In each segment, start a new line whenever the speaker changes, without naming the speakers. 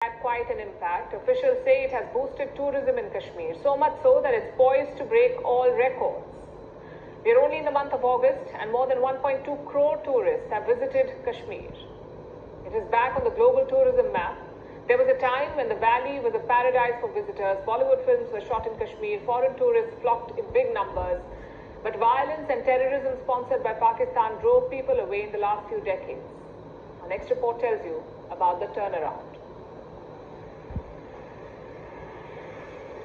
Had quite an impact. Officials say it has boosted tourism in Kashmir, so much so that it's poised to break all records. We are only in the month of August and more than 1.2 crore tourists have visited Kashmir. It is back on the global tourism map. There was a time when the valley was a paradise for visitors. Bollywood films were shot in Kashmir. Foreign tourists flocked in big numbers. But violence and terrorism sponsored by Pakistan drove people away in the last few decades. Our next report tells you about the turnaround.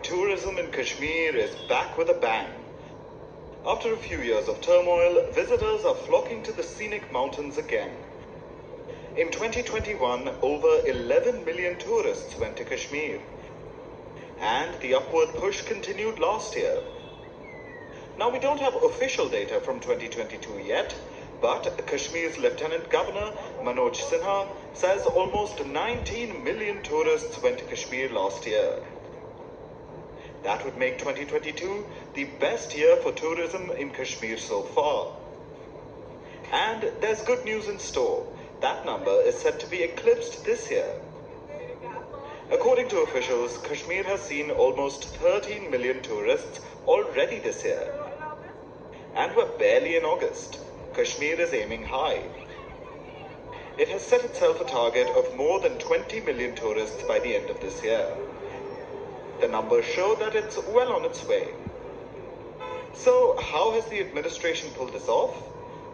Tourism in Kashmir is back with a bang. After a few years of turmoil, visitors are flocking to the scenic mountains again. In 2021, over 11 million tourists went to Kashmir. And the upward push continued last year. Now, we don't have official data from 2022 yet, but Kashmir's Lieutenant Governor Manoj Sinha says almost 19 million tourists went to Kashmir last year. That would make 2022 the best year for tourism in Kashmir so far. And there's good news in store. That number is set to be eclipsed this year. According to officials, Kashmir has seen almost 13 million tourists already this year. And we're barely in August. Kashmir is aiming high. It has set itself a target of more than 20 million tourists by the end of this year. The numbers show that it's well on its way. So, how has the administration pulled this off?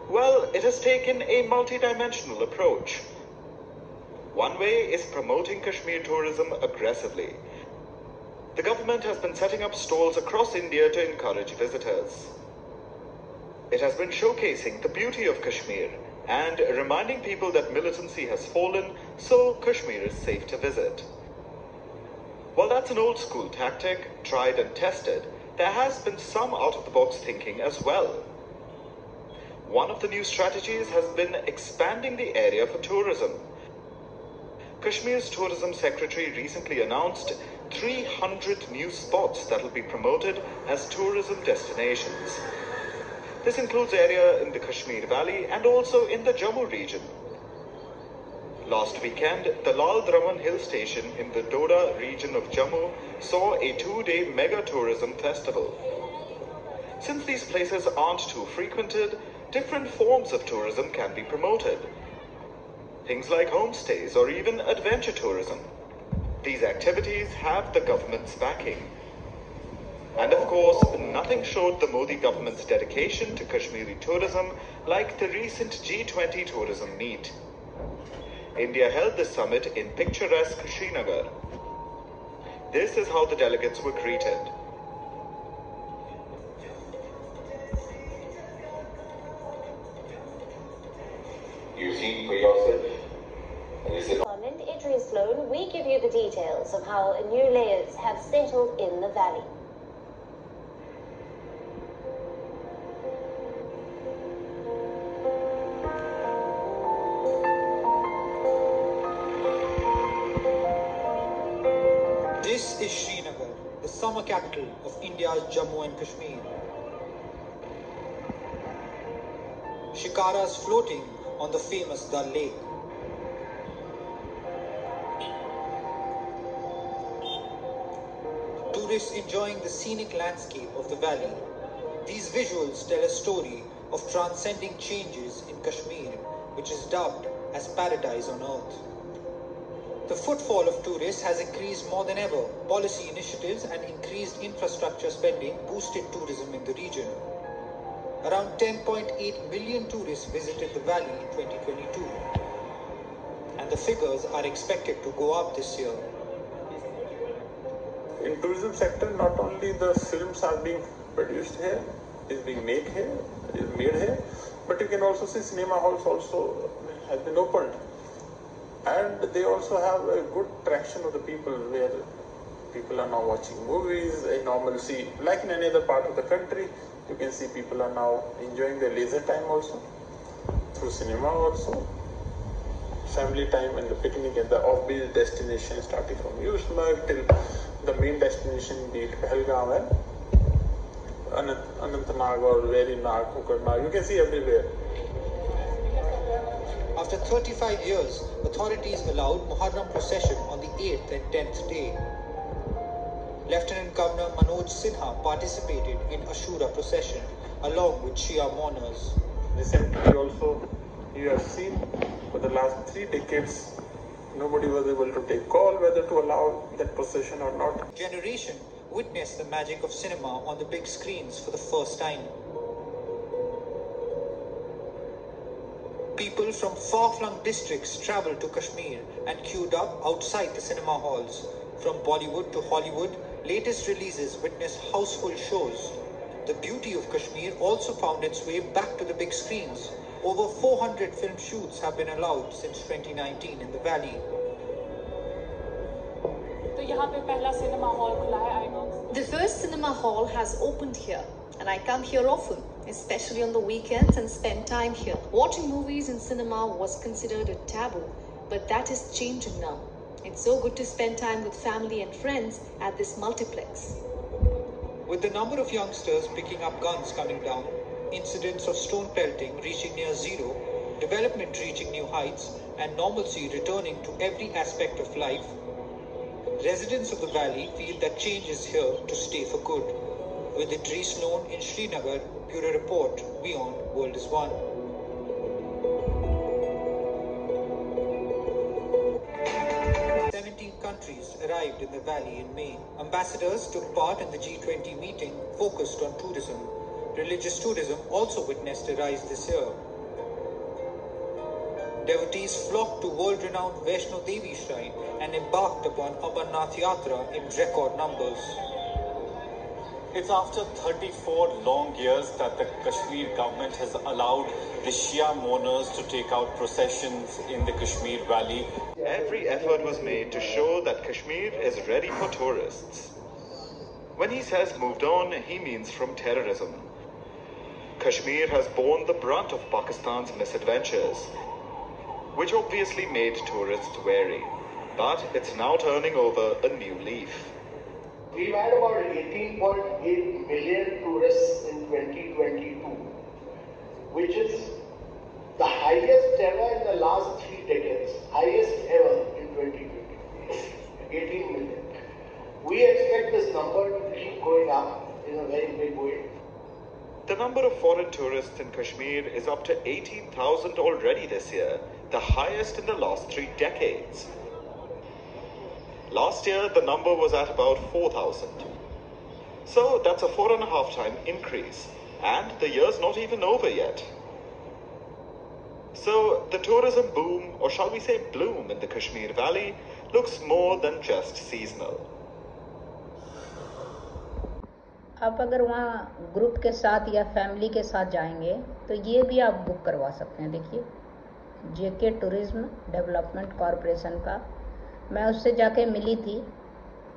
Well, it has taken a multidimensional approach. One way is promoting Kashmir tourism aggressively. The government has been setting up stalls across India to encourage visitors. It has been showcasing the beauty of Kashmir and reminding people that militancy has fallen, so Kashmir is safe to visit. While that's an old school tactic, tried and tested, there has been some out-of-the-box thinking as well. One of the new strategies has been expanding the area for tourism. Kashmir's tourism secretary recently announced 300 new spots that will be promoted as tourism destinations. This includes area in the Kashmir Valley and also in the Jammu region. Last weekend, the Lal Draman Hill Station in the Doda region of Jammu saw a 2-day mega tourism festival. Since these places aren't too frequented, different forms of tourism can be promoted. Things like homestays or even adventure tourism. These activities have the government's backing. And of course, nothing showed the Modi government's dedication to Kashmiri tourism like the recent G20 tourism meet. India held this summit in picturesque Srinagar. This is how the delegates were greeted.
You've seen for yourself.
Correspondent Idris Sloan, we give you the details of how new layers have settled in the valley.
This is Srinagar, the summer capital of India's Jammu and Kashmir. Shikaras floating on the famous Dal Lake. Tourists enjoying the scenic landscape of the valley. These visuals tell a story of transcending changes in Kashmir, which is dubbed as paradise on earth. The footfall of tourists has increased more than ever. Policy initiatives and increased infrastructure spending boosted tourism in the region. Around 10.8 million tourists visited the valley in 2022. And the figures are expected to go up this year.
In tourism sector, not only the films are being produced here, is being made here, but you can also see cinema halls also has been opened. And they also have a good traction of the people where people are now watching movies, a normalcy. Like in any other part of the country, you can see people are now enjoying their leisure time also, through cinema also, family time and the picnic and the offbeat destination starting from Yusmarg till the main destination, be it Pahalgam and Anantnag or Verinag, Kokarnag, you can see everywhere.
After 35 years, authorities allowed Muharram procession on the 8th and 10th day. Lieutenant Governor Manoj Sinha participated in Ashura procession along with Shia mourners.
Recently also, you have seen for the last 3 decades, nobody was able to take call whether to allow that procession or not.
Generation witnessed the magic of cinema on the big screens for the first time. People from far-flung districts traveled to Kashmir and queued up outside the cinema halls. From Bollywood to Hollywood, latest releases witnessed houseful shows. The beauty of Kashmir also found its way back to the big screens. Over 400 film shoots have been allowed since 2019 in the valley.
The first cinema hall has opened here, and I come here often, especially on the weekends, and spend time here. Watching movies in cinema was considered a taboo, but that is changing now. It's so good to spend time with family and friends at this multiplex.
With the number of youngsters picking up guns coming down, incidents of stone pelting reaching near zero, development reaching new heights, and normalcy returning to every aspect of life, residents of the valley feel that change is here to stay for good. With Idris Lone in Srinagar, Bureau Report, WION, World is One. Countries arrived in the valley in May. Ambassadors took part in the G20 meeting focused on tourism. Religious tourism also witnessed a rise this year. Devotees flocked to world-renowned Vaishno Devi Shrine and embarked upon Amarnath Yatra in record numbers.
It's after 34 long years that the Kashmir government has allowed the Shia mourners to take out processions in the Kashmir Valley.
Every effort was made to show that Kashmir is ready for tourists. When he says moved on, he means from terrorism. Kashmir has borne the brunt of Pakistan's misadventures, which obviously made tourists wary. But it's now turning over a new leaf.
We've had about 18.8 million tourists in 2022, which is the highest ever in the last 3 decades. Highest ever in 2022. 18 million. We expect this number to keep going up in a very big way.
The number of foreign tourists in Kashmir is up to 18,000 already this year, the highest in the last 3 decades. Last year, the number was at about 4,000. So that's a 4.5 time increase. And the year's not even over yet. So the tourism boom, or shall we say bloom, in the Kashmir Valley looks more than just seasonal.
आप अगर वहाँ group के साथ या family के साथ जाएंगे तो ये भी आप बुक करवा सकते हैं. देखिए जेके टूरिज्म डेवलपमेंट कॉरपोरेशन का, मैं उससे जाके मिली थी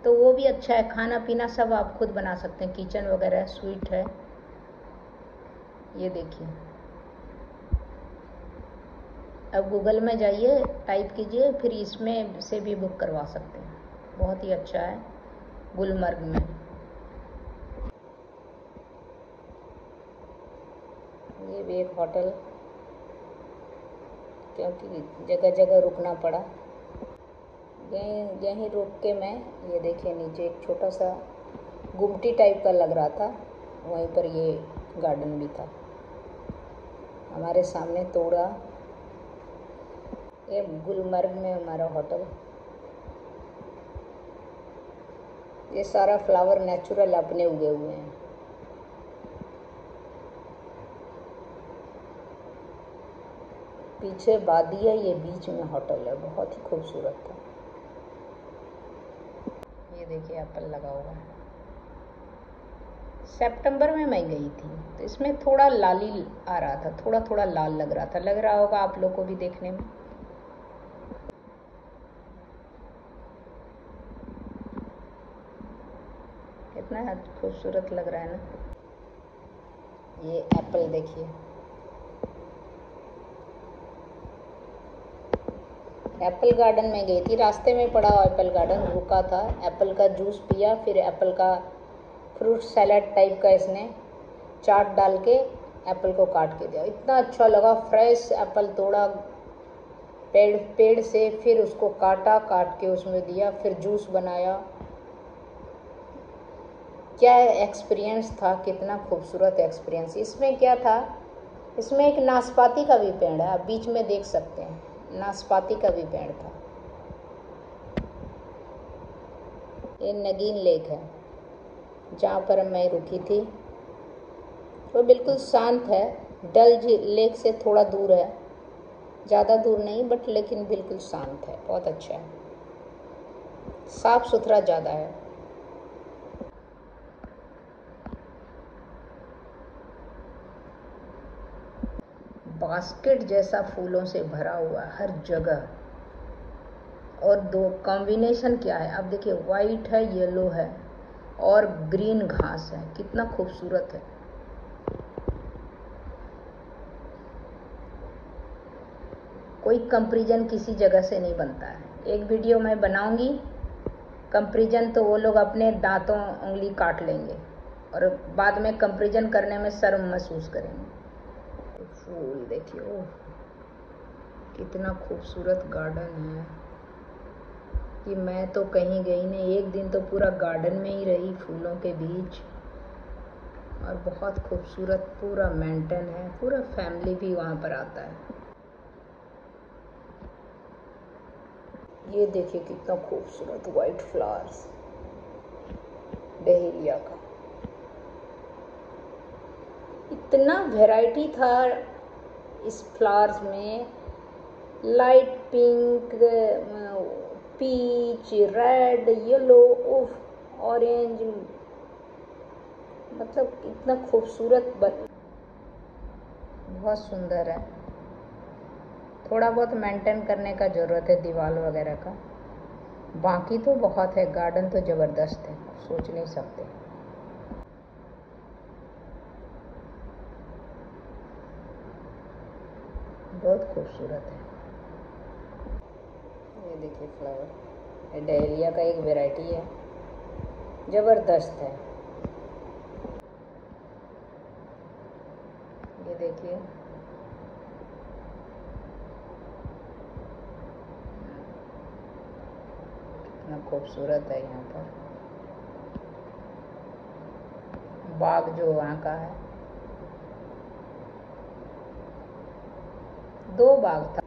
तो वो भी अच्छा है. खाना पीना सब आप खुद बना सकते हैं, किचन वगैरह स्वीट है. ये देखिए, अब गूगल में जाइए, टाइप कीजिए, फिर इसमें से भी बुक करवा सकते हैं. बहुत ही अच्छा है गुलमर्ग में. ये भी एक होटल, क्योंकि जगह जगह रुकना पड़ा, यहीं रुक के मैं, ये देखिए नीचे एक छोटा सा गुमटी टाइप का लग रहा था, वहीं पर ये गार्डन भी था. हमारे सामने तोड़ा, ये गुलमर्ग में हमारा होटल. ये सारा फ्लावर नेचुरल अपने उगे हुए हैं. पीछे वादी है, ये बीच में होटल है, बहुत ही खूबसूरत था. ये देखिए एप्पल लगा हुआ है. सितंबर में मैं गई थी तो इसमें थोड़ा लाली आ रहा था, थोड़ा थोड़ा लाल लग रहा था. लग रहा होगा आप लोग को भी देखने में. कितना खूबसूरत लग रहा है ना. ये एप्पल देखिए, एप्पल गार्डन में गई थी, रास्ते में पड़ा एप्पल गार्डन, रुका था, एप्पल का जूस पिया, फिर एप्पल का फ्रूट सैलेड टाइप का इसने चाट डाल के एप्पल को काट के दिया. इतना अच्छा लगा, फ्रेश एप्पल तोड़ा, पेड़ से फिर उसको काट के उसमें दिया, फिर जूस बनाया। क्या एक्सपीरियंस था, कितना खूबसूरत एक्सपीरियंस। इसमें क्या था, इसमें एक नाशपाती का भी पेड़ है, आप बीच में देख सकते हैं, नाशपाती का भी पेड़ था। ये नगीन लेक है जहाँ पर मैं रुकी थी। वो बिल्कुल शांत है, डल लेक से थोड़ा दूर है, ज़्यादा दूर नहीं, बट लेकिन बिल्कुल शांत है, बहुत अच्छा है, साफ सुथरा ज़्यादा है। बास्केट जैसा फूलों से भरा हुआ हर जगह। और दो कॉम्बिनेशन क्या है, अब देखिए, वाइट है, येलो है और ग्रीन घास है, कितना खूबसूरत है। कोई कंपैरिजन किसी जगह से नहीं बनता है। एक वीडियो मैं बनाऊंगी कंपैरिजन, तो वो लोग अपने दांतों उंगली काट लेंगे और बाद में कंपैरिजन करने में शर्म महसूस करेंगे। फूल देखिए, ओह कितना खूबसूरत गार्डन है कि मैं तो कहीं गई नहीं, एक दिन तो पूरा गार्डन में ही रही, फूलों के बीच। और बहुत खूबसूरत पूरा मेंटेन है, पूरा फैमिली भी वहाँ पर आता है। ये देखिए कितना खूबसूरत वाइट फ्लावर्स, डहेलिया का। इतना वैरायटी था इस फ्लावर्स में, light pink, peach, red, yellow, orange, मतलब इतना खूबसूरत, बहुत सुंदर है। थोड़ा बहुत मेंटेन करने का ज़रूरत है दीवार वगैरह का, बाकी तो बहुत है। गार्डन तो ज़बरदस्त है, सोच नहीं सकते। बहुत खूबसूरत है। ये देखिए फ्लावर, ये डहेलिया का एक वैरायटी है, ज़बरदस्त है। ये देखिए, कितना खूबसूरत है। यहाँ पर बाग जो वहाँ का है, 2 बाग था।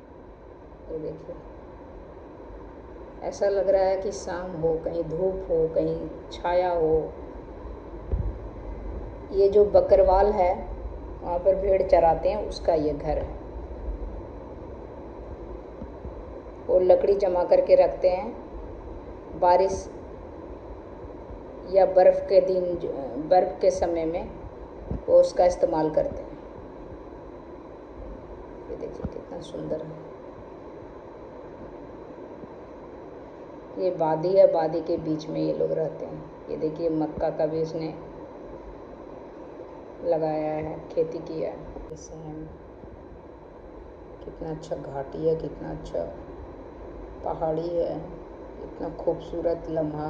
ये देखिए, ऐसा लग रहा है कि शाम हो, कहीं धूप हो, कहीं छाया हो। ये जो बकरवाल है, वहाँ पर भेड़ चराते हैं, उसका ये घर है। वो लकड़ी जमा करके रखते हैं, बारिश या बर्फ़ के दिन, बर्फ़ के समय में वो उसका इस्तेमाल करते हैं। ये देखिए कितना सुंदर है। ये वादी है, वादी के बीच में ये लोग रहते हैं। ये देखिए, मक्का का भी इसने लगाया है, खेती किया है। सेम कितना अच्छा घाटी है, कितना अच्छा पहाड़ी है, इतना खूबसूरत लम्हा।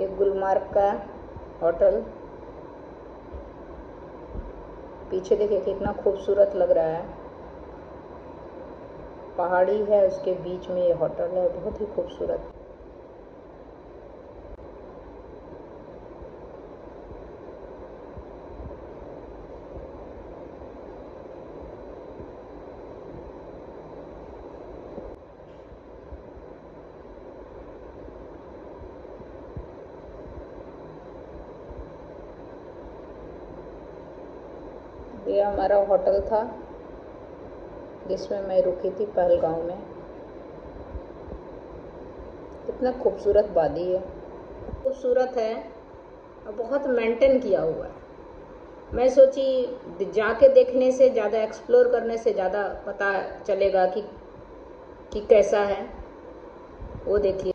ये गुलमार्ग का होटल, पीछे देखिए कितना खूबसूरत लग रहा है। पहाड़ी है, उसके बीच में ये होटल है, बहुत ही खूबसूरत। ये हमारा होटल था जिसमें मैं रुकी थी पहलगांव में। कितना खूबसूरत वादी है, खूबसूरत है और बहुत मेंटेन किया हुआ है। मैं सोची जाके देखने से ज़्यादा, एक्सप्लोर करने से ज़्यादा पता चलेगा कि कैसा है। वो देखिए,